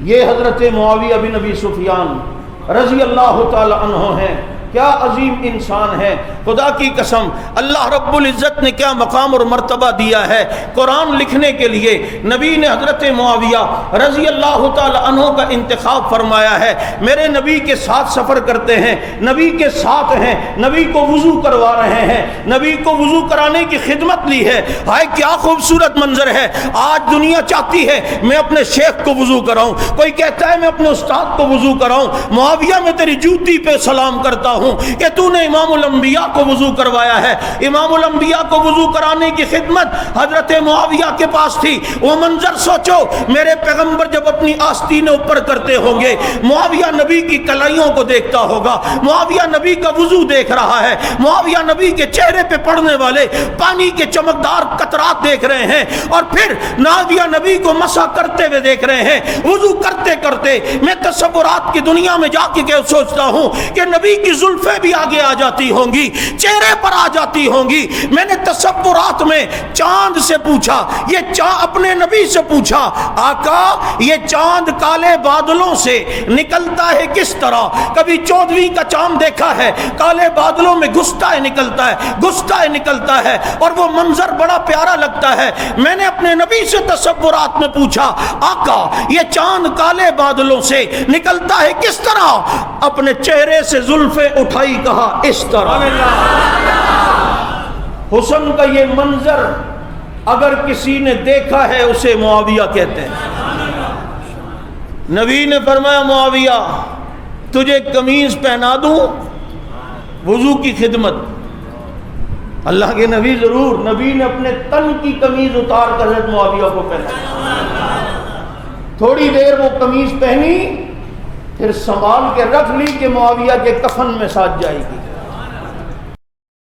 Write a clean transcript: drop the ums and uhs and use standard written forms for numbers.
یہ حضرت معاویہ بن ابی سفیان رضی اللہ تعالی عنہ ہیں، کیا عظیم انسان ہے، خدا کی قسم اللہ رب العزت نے کیا مقام اور مرتبہ دیا ہے۔ قرآن لکھنے کے لیے نبی نے حضرت معاویہ رضی اللہ تعالی عنہ کا انتخاب فرمایا ہے۔ میرے نبی کے ساتھ سفر کرتے ہیں، نبی کے ساتھ ہیں، نبی کو وضو کروا رہے ہیں، نبی کو وضو کرانے کی خدمت لی ہے۔ ہائے کیا خوبصورت منظر ہے۔ آج دنیا چاہتی ہے میں اپنے شیخ کو وضو کراؤں، کوئی کہتا ہے میں اپنے استاد کو وضو کراؤں۔ معاویہ میں تیری جوتی پہ سلام کرتا ہوں کہ تو نے امام الانبیاء کو وضو کروایا ہے۔ امام الانبیاء کو وضو کرانے کی خدمت حضرت معاویہ کے پاس تھی۔ وہ منظر سوچو، میرے پیغمبر جب اپنی آستینیں اوپر کرتے ہوں گے، معاویہ نبی کی کلائیوں کو دیکھتا ہوگا، معاویہ نبی کا وضو دیکھ رہا ہے، معاویہ نبی کے چہرے پہ پڑنے والے پانی کے چمکدار قطرات دیکھ رہے ہیں، اور پھر معاویہ نبی کو مسح کرتے ہوئے دیکھ رہے ہیں۔ وضو کرتے کرتے میں تصورات کی دنیا میں جا کے سوچتا ہوں کہ نبی کی زلفیں بھی آگے آ جاتی ہوں گی، چہرے پر آ جاتی ہوں گی۔ میں نے تصورات میں چاند سے پوچھا، یہ چاند اپنے نبی سے پوچھا، آقا یہ چاند کالے بادلوں سے نکلتا ہے کس طرح؟ کبھی 14ویں کا چاند دیکھا ہے، کالے بادلوں میں گھستا ہے نکلتا ہے، گھستا ہے نکلتا ہے، اور وہ منظر بڑا پیارا لگتا ہے۔ میں نے اپنے نبی سے تصورات میں پوچھا، آقا یہ چاند کالے بادلوں سے نکلتا ہے کس طرح؟ اپنے چہرے سے زلفیں اٹھائی، کہا اس طرح۔ حسن کا یہ منظر اگر کسی نے دیکھا ہے اسے معاویہ کہتے ہیں۔ نبی نے فرمایا معاویہ تجھے قمیض پہنا دوں وضو کی خدمت؟ اللہ کے نبی ضرور، نبی نے اپنے تن کی قمیض اتار کر حضرت معاویہ کو پہنا۔ تھوڑی دیر وہ قمیض پہنی، پھر سنبھال کے رکھ لی کہ معاویہ کے کفن میں ساتھ جائے گی۔